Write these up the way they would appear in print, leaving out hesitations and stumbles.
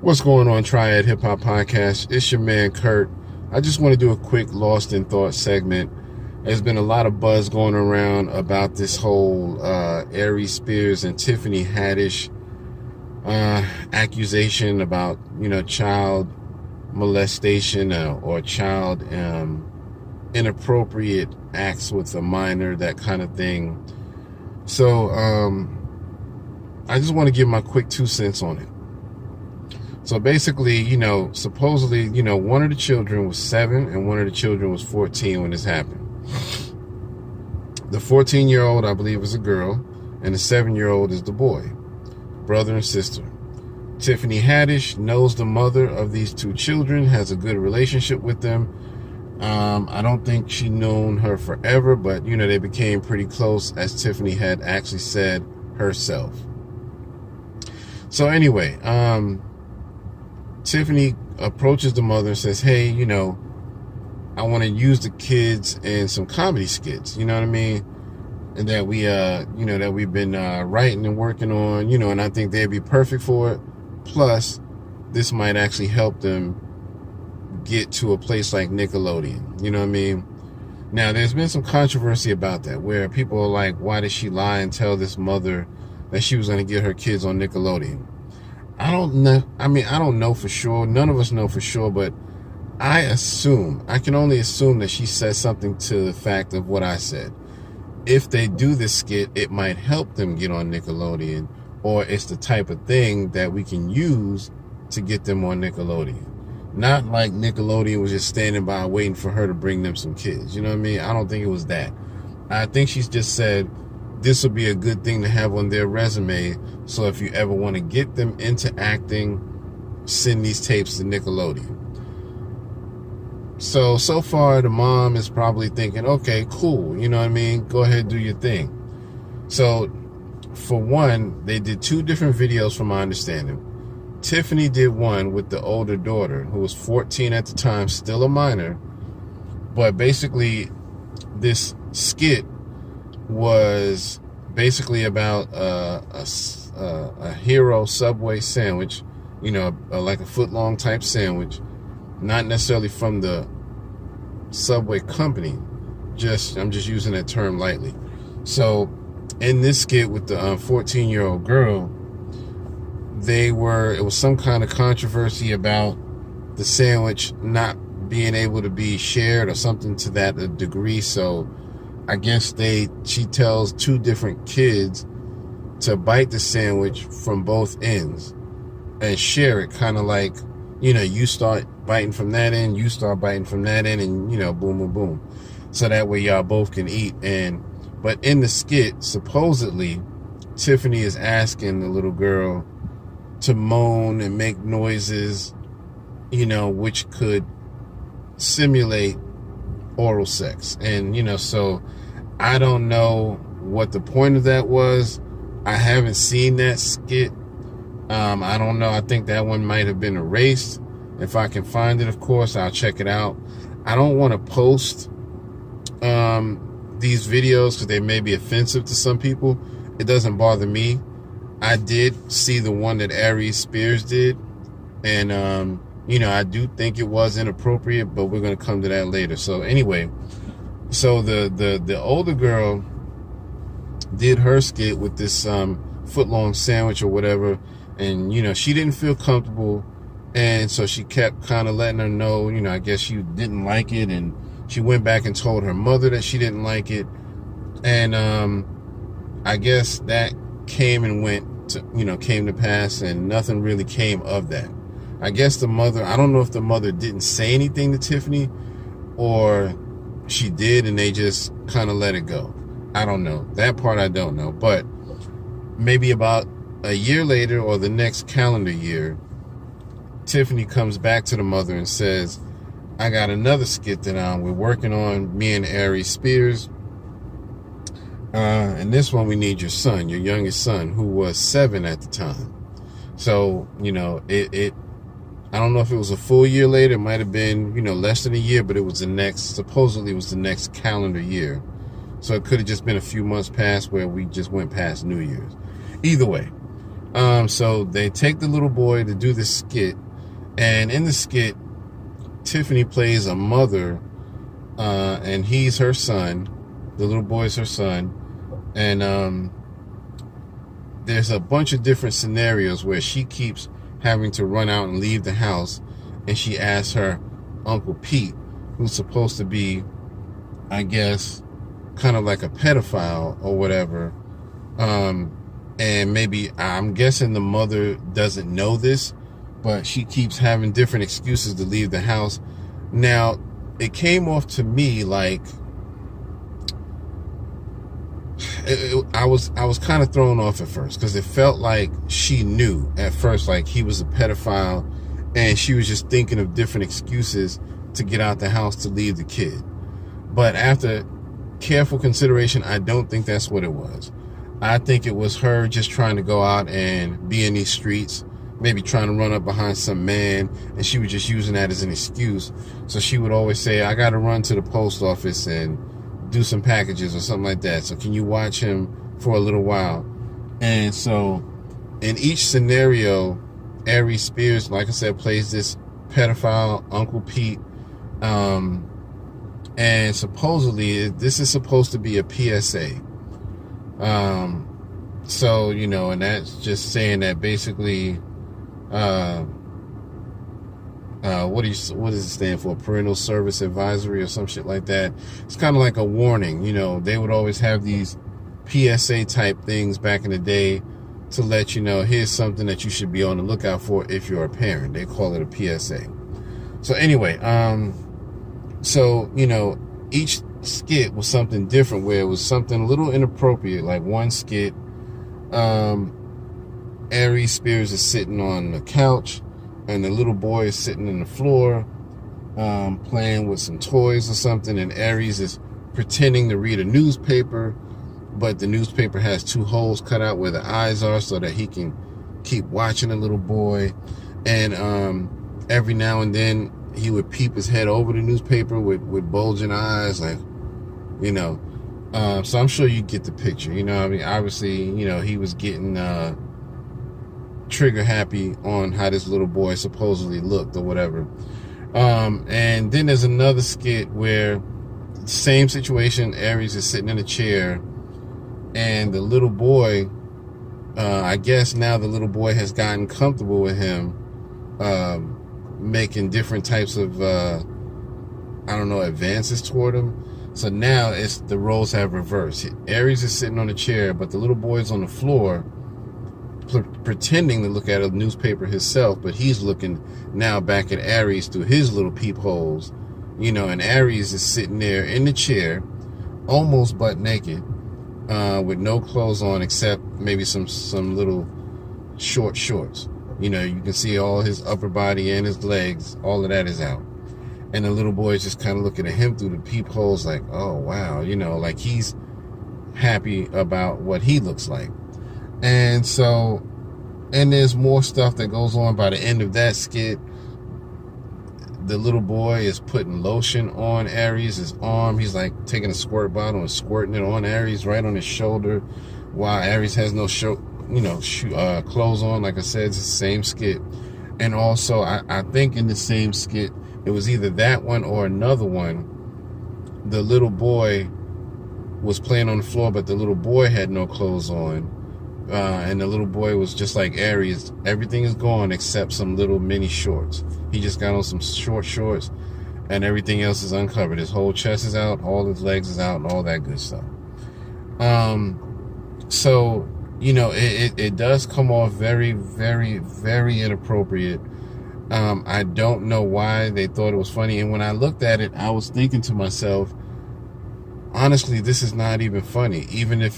What's going on, Triad Hip Hop Podcast? It's your man, Kurt. I just want to do a quick Lost in Thought segment. There's been a lot of buzz going around about this whole Aries Spears and Tiffany Haddish accusation about, child molestation or child inappropriate acts with a minor, that kind of thing. So I just want to give my quick 2 cents on it. So basically, supposedly, one of the children was 7 and one of the children was 14 when this happened. The 14-year-old, I believe, is a girl, and the 7-year-old is the boy, brother and sister. Tiffany Haddish knows the mother of these 2 children, has a good relationship with them. I don't think she known her forever, but, they became pretty close, as Tiffany had actually said herself. So anyway, Tiffany approaches the mother and says, hey, I want to use the kids in some comedy skits, you know what I mean? And that we, that we've been writing and working on, and I think they'd be perfect for it. Plus, this might actually help them get to a place like Nickelodeon, you know what I mean? Now, there's been some controversy about that, where people are like, why did she lie and tell this mother that she was going to get her kids on Nickelodeon? I don't know. I don't know for sure. None of us know for sure, but I can only assume that she said something to the fact of what I said. If they do this skit, it might help them get on Nickelodeon, or it's the type of thing that we can use to get them on Nickelodeon. Not like Nickelodeon was just standing by waiting for her to bring them some kids. You know what I mean? I don't think it was that. I think she's just said, this will be a good thing to have on their resume. So if you ever want to get them into acting, send these tapes to Nickelodeon. So far, the mom is probably thinking, okay, cool. You know what I mean? Go ahead, do your thing. So for one, they did 2 different videos from my understanding. Tiffany did one with the older daughter, who was 14 at the time, still a minor. But basically, this skit was basically about a hero Subway sandwich, like a foot-long type sandwich, not necessarily from the Subway company. I'm just using that term lightly. So in this skit with the 14-year-old girl, it was some kind of controversy about the sandwich not being able to be shared or something to that degree. So I guess she tells 2 different kids to bite the sandwich from both ends and share it, kind of like, you start biting from that end, you start biting from that end, and, boom, boom, boom. So that way y'all both can eat. But in the skit, supposedly, Tiffany is asking the little girl to moan and make noises, which could simulate oral sex. And, so I don't know what the point of that was. I haven't seen that skit. I don't know. I think that one might have been erased. If I can find it, of course, I'll check it out. I don't want to post these videos because they may be offensive to some people. It doesn't bother me. I did see the one that Aries Spears did, and I do think it was inappropriate, but we're going to come to that later. So anyway, so the older girl did her skit with this foot-long sandwich or whatever, and she didn't feel comfortable, and so she kept kind of letting her know, I guess she didn't like it, and she went back and told her mother that she didn't like it, and I guess that came to pass, and nothing really came of that. I guess the mother, I don't know if the mother didn't say anything to Tiffany, or she did and they just kind of let it go. I don't know. That part I don't know. But maybe about a year later, or the next calendar year, Tiffany comes back to the mother and says, I got another skit that we're working on, me and Aries Spears. And this one, we need your son, your youngest son, who was 7 at the time. So, I don't know if it was a full year later. It might have been, less than a year, but it was supposedly it was the next calendar year. So it could have just been a few months past where we just went past New Year's. Either way, So they take the little boy to do this skit, and in the skit, Tiffany plays a mother, and he's her son. The little boy is her son, and there's a bunch of different scenarios where she keeps having to run out and leave the house, and she asks her Uncle Pete, who's supposed to be, I guess, kind of like a pedophile or whatever, and maybe, I'm guessing the mother doesn't know this, but she keeps having different excuses to leave the house. Now, it came off to me like I was kind of thrown off at first, because it felt like she knew at first, like he was a pedophile, and she was just thinking of different excuses to get out the house to leave the kid. But after careful consideration, I don't think that's what it was. I think it was her just trying to go out and be in these streets, maybe trying to run up behind some man, and she was just using that as an excuse. So she would always say, I got to run to the post office and do some packages or something like that. So can you watch him for a little while? And so in each scenario, Aries Spears, like I said, plays this pedophile Uncle Pete. And supposedly this is supposed to be a PSA. So, you know, and that's just saying that basically, what does it stand for? Parental Service Advisory or some shit like that. It's kind of like a warning. You know, they would always have these PSA type things back in the day to let you know, here's something that you should be on the lookout for if you're a parent. They call it a PSA. So anyway, so, you know, each skit was something different, where it was something a little inappropriate. Like one skit, Aries Spears is sitting on the couch, and the little boy is sitting on the floor, playing with some toys or something, and Aries is pretending to read a newspaper, but the newspaper has 2 holes cut out where the eyes are so that he can keep watching the little boy. And every now and then he would peep his head over the newspaper with bulging eyes, like, you know. So I'm sure you get the picture. You know, I mean, obviously, you know, he was getting trigger happy on how this little boy supposedly looked or whatever. And then there's another skit where, same situation, Aries is sitting in a chair, and the little boy, I guess now the little boy has gotten comfortable with him, making different types of, I don't know, advances toward him. So now it's the roles have reversed. Aries is sitting on a chair, but the little boy's on the floor, pretending to look at a newspaper himself, but he's looking now back at Aries through his little peepholes, you know. And Aries is sitting there in the chair, almost butt naked, with no clothes on except maybe some little short shorts. You know, you can see all his upper body and his legs, all of that is out. And the little boy is just kind of looking at him through the peepholes like, oh, wow, you know, like he's happy about what he looks like. And so, and there's more stuff that goes on. By the end of that skit, the little boy is putting lotion on Aries' arm. He's like taking a squirt bottle and squirting it on Aries right on his shoulder, while Aries has no clothes on. Like I said, it's the same skit. And also, I think in the same skit, it was either that one or another one, the little boy was playing on the floor, but the little boy had no clothes on. And the little boy was just like Aries. Everything is gone except some little mini shorts. He just got on some short shorts, and everything else is uncovered. His whole chest is out, all his legs is out, and all that good stuff. So, you know, it does come off very, very, very inappropriate. I don't know why they thought it was funny. And when I looked at it, I was thinking to myself, honestly, this is not even funny. Even if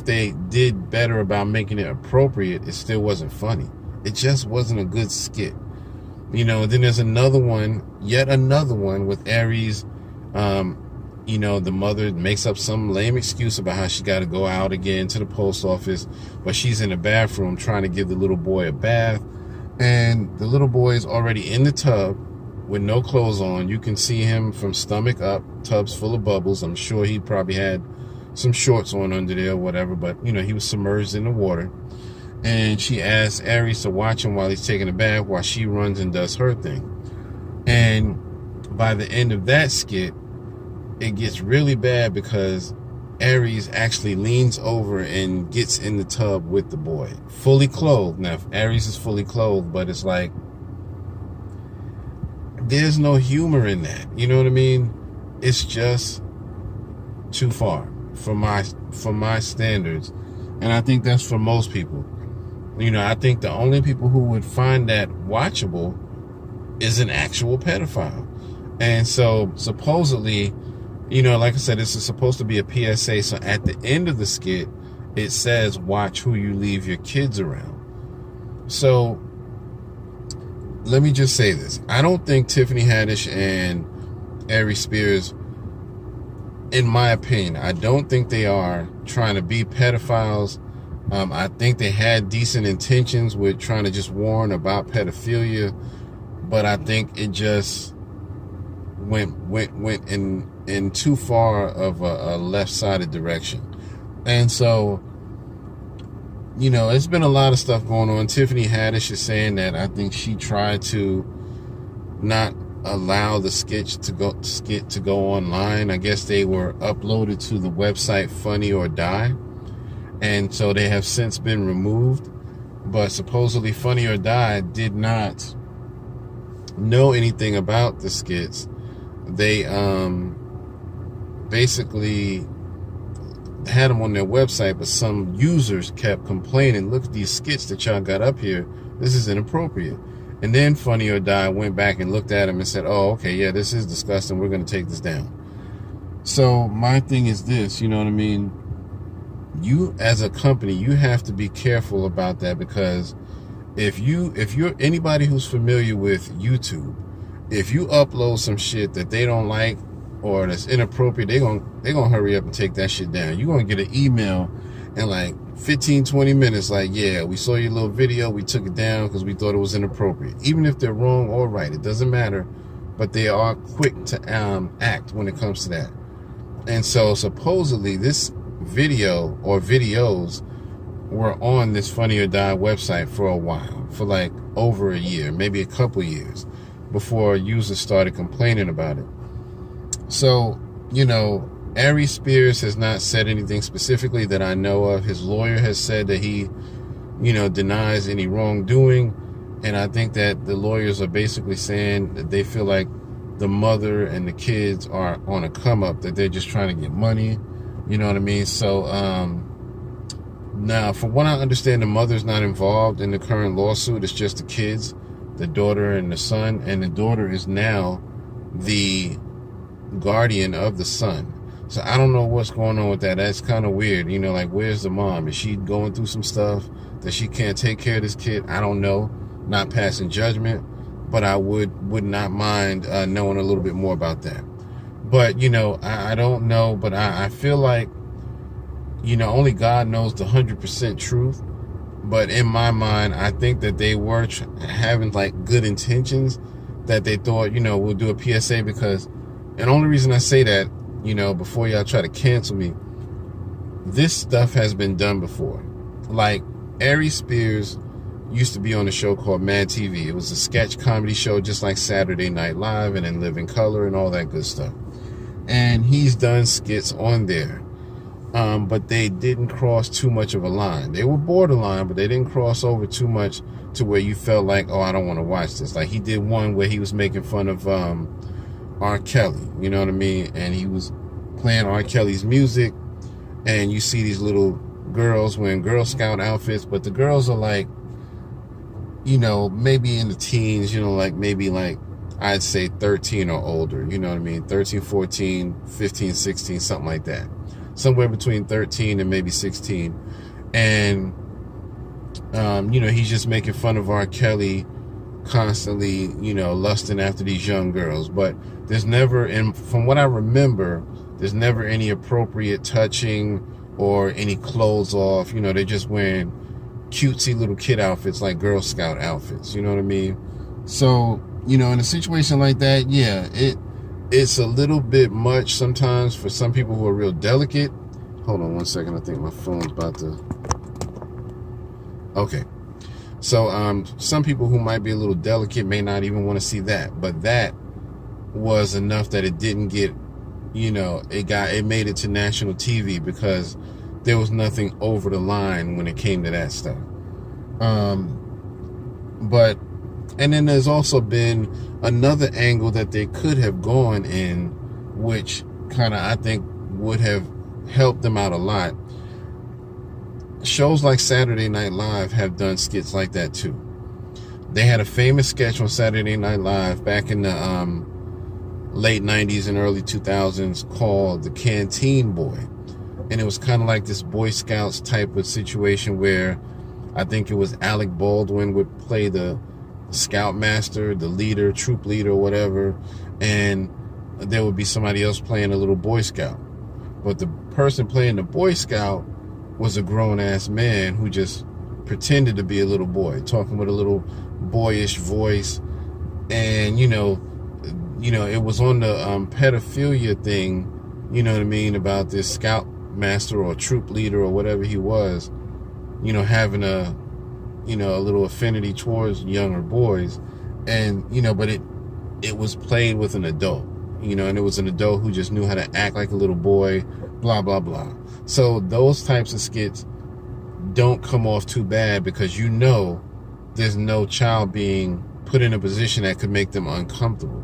they did better about making it appropriate, it still wasn't funny. It just wasn't a good skit. You know, then there's another one, yet another one with Aries. You know, the mother makes up some lame excuse about how she got to go out again to the post office, but she's in the bathroom trying to give the little boy a bath. And the little boy is already in the tub with no clothes on. You can see him from stomach up, tub's full of bubbles. I'm sure he probably had some shorts on under there or whatever, but, you know, he was submerged in the water. And she asks Aries to watch him while he's taking a bath while she runs and does her thing. And by the end of that skit, it gets really bad because Aries actually leans over and gets in the tub with the boy, fully clothed. Now, Aries is fully clothed, but it's like, there's no humor in that. You know what I mean? It's just too far for my standards. And I think that's for most people. You know, I think the only people who would find that watchable is an actual pedophile. And so supposedly, you know, like I said, this is supposed to be a PSA. So at the end of the skit, it says, watch who you leave your kids around. So let me just say this. I don't think Tiffany Haddish and Aries Spears, in my opinion, I don't think they are trying to be pedophiles. I think they had decent intentions with trying to just warn about pedophilia, but I think it just went in too far of a left-sided direction. And so, you know, it's been a lot of stuff going on. Tiffany Haddish is saying that I think she tried to not allow the skit to go online. I guess they were uploaded to the website Funny or Die, and so they have since been removed. But supposedly Funny or Die did not know anything about the skits. They basically had them on their website, but some users kept complaining, look at these skits that y'all got up here, this is inappropriate. And then Funny or Die went back and looked at them and said, oh, okay, yeah, this is disgusting, we're going to take this down. So my thing is this, you know what I mean? You, as a company, you have to be careful about that, because if you're anybody who's familiar with YouTube, if you upload some shit that they don't like or that's inappropriate, they're gonna hurry up and take that shit down. You're gonna get an email in like 15-20 minutes like, yeah, we saw your little video, we took it down because we thought it was inappropriate. Even if they're wrong or right, it doesn't matter, but they are quick to act when it comes to that. And so supposedly this video or videos were on this Funny or Die website for a while, for like over a year, maybe a couple years, before users started complaining about it. So, you know, Aries Spears has not said anything specifically that I know of. His lawyer has said that he, you know, denies any wrongdoing. And I think that the lawyers are basically saying that they feel like the mother and the kids are on a come up, that they're just trying to get money. You know what I mean? So, now, from what I understand, the mother's not involved in the current lawsuit. It's just the kids, the daughter and the son. And the daughter is now the guardian of the son. So I don't know what's going on with that. That's kind of weird. You know, like, where's the mom? Is she going through some stuff that she can't take care of this kid? I don't know. Not passing judgment, but I would not mind knowing a little bit more about that. But, you know, I don't know, but I feel like, you know, only God knows the 100% truth. But in my mind, I think that they were having like good intentions, that they thought, you know, we'll do a PSA because, and the only reason I say that, you know, before y'all try to cancel me, this stuff has been done before. Like, Aries Spears used to be on a show called Mad TV. It was a sketch comedy show just like Saturday Night Live and In Living Color and all that good stuff. And he's done skits on there. But they didn't cross too much of a line. They were borderline, but they didn't cross over too much to where you felt like, oh, I don't want to watch this. Like, he did one where he was making fun of R. Kelly, you know what I mean? And he was playing R. Kelly's music, and you see these little girls wearing Girl Scout outfits, but the girls are like, you know, maybe in the teens, you know, like maybe like, I'd say 13 or older, you know what I mean? 13, 14, 15, 16, something like that. Somewhere between 13 and maybe 16. And, you know, he's just making fun of R. Kelly, constantly, you know, lusting after these young girls. But there's never, and from what I remember, there's never any appropriate touching or any clothes off. You know, they're just wearing cutesy little kid outfits, like Girl Scout outfits. You know what I mean? So, you know, in a situation like that, yeah, it's a little bit much sometimes for some people who are real delicate. Hold on one second. I think my phone's about to... Okay. So some people who might be a little delicate may not even want to see that, but that was enough that it didn't get, it made it to national TV because there was nothing over the line when it came to that stuff. And then there's also been another angle that they could have gone in, which kind of, I think, would have helped them out a lot. Shows like Saturday Night Live have done skits like that too. They had a famous sketch on Saturday Night Live back in the late 90s and early 2000s called The Canteen Boy. And it was kind of like this Boy Scouts type of situation where I think it was Alec Baldwin would play the scoutmaster, the leader, troop leader, whatever, and there would be somebody else playing a little Boy Scout. But the person playing the Boy Scout was a grown-ass man who just pretended to be a little boy, talking with a little boyish voice. And, it was on the pedophilia thing, you know what I mean, about this scoutmaster or troop leader or whatever he was, having a little affinity towards younger boys. And, but it was played with an adult, and it was an adult who just knew how to act like a little boy, blah, blah, blah. So those types of skits don't come off too bad because there's no child being put in a position that could make them uncomfortable.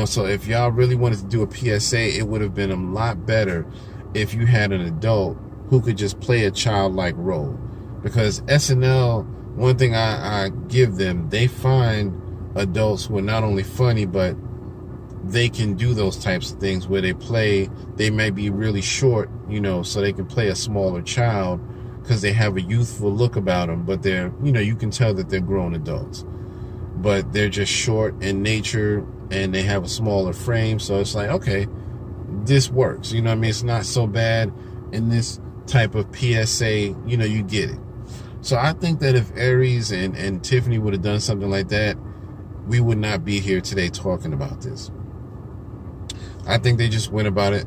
So if y'all really wanted to do a PSA, it would have been a lot better if you had an adult who could just play a childlike role. Because SNL, one thing I give them, they find adults who are not only funny, but they can do those types of things where they may be really short, so they can play a smaller child because they have a youthful look about them, but they're, you can tell that they're grown adults, but they're just short in nature and they have a smaller frame. So it's like, okay, this works. It's not so bad in this type of PSA, you get it. So I think that if Aries and Tiffany would have done something like that, we would not be here today talking about this. I think they just went about it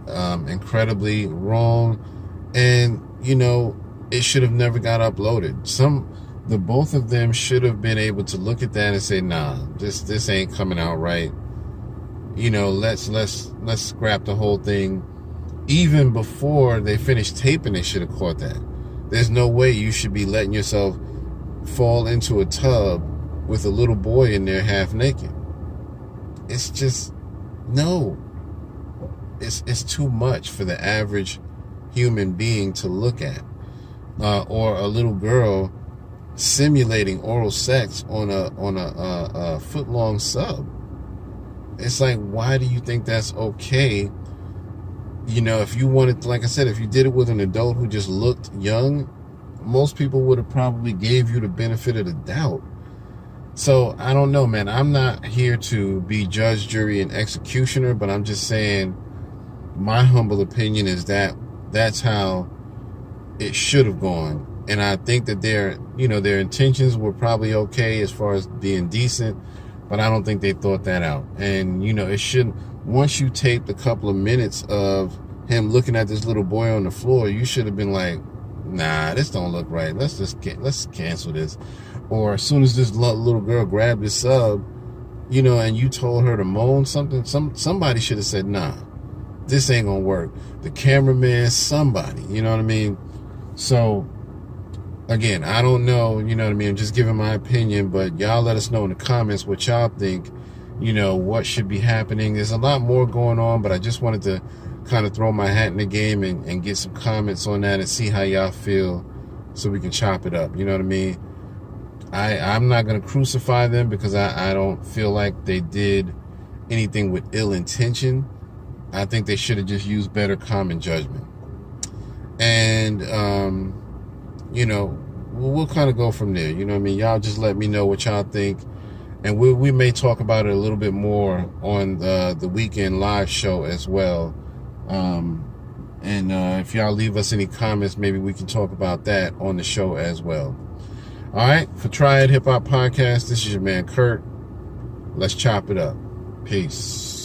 incredibly wrong, and it should have never got uploaded. The both of them should have been able to look at that and say, nah, this ain't coming out right. Let's scrap the whole thing. Even before they finished taping, they should have caught that. There's no way you should be letting yourself fall into a tub with a little boy in there half naked. It's just, no. It's too much for the average human being to look at. Or a little girl simulating oral sex on a foot-long sub. It's like, why do you think that's okay? If you wanted, like I said, if you did it with an adult who just looked young, most people would have probably gave you the benefit of the doubt. So I don't know, man. I'm not here to be judge, jury, and executioner, but I'm just saying my humble opinion is that that's how it should have gone. And I think that their intentions were probably okay as far as being decent, but I don't think they thought that out. And, it shouldn't. Once you taped a couple of minutes of him looking at this little boy on the floor, you should have been like, nah, this don't look right. Let's cancel this. Or as soon as this little girl grabbed his sub, and you told her to moan something, somebody should have said, nah, this ain't gonna work. The cameraman, somebody, you know what I mean? So, again, I don't know, you know what I mean? I'm just giving my opinion, but y'all let us know in the comments what y'all think, what should be happening. There's a lot more going on, but I just wanted to kind of throw my hat in the game and get some comments on that and see how y'all feel so we can chop it up. You know what I mean? I'm not going to crucify them because I don't feel like they did anything with ill intention. I think they should have just used better common judgment. And, we'll kind of go from there. You know what I mean? Y'all just let me know what y'all think. And we may talk about it a little bit more on the weekend live show as well. And if y'all leave us any comments, maybe we can talk about that on the show as well. All right, for Triad Hip Hop Podcast, this is your man Kurt. Let's chop it up. Peace.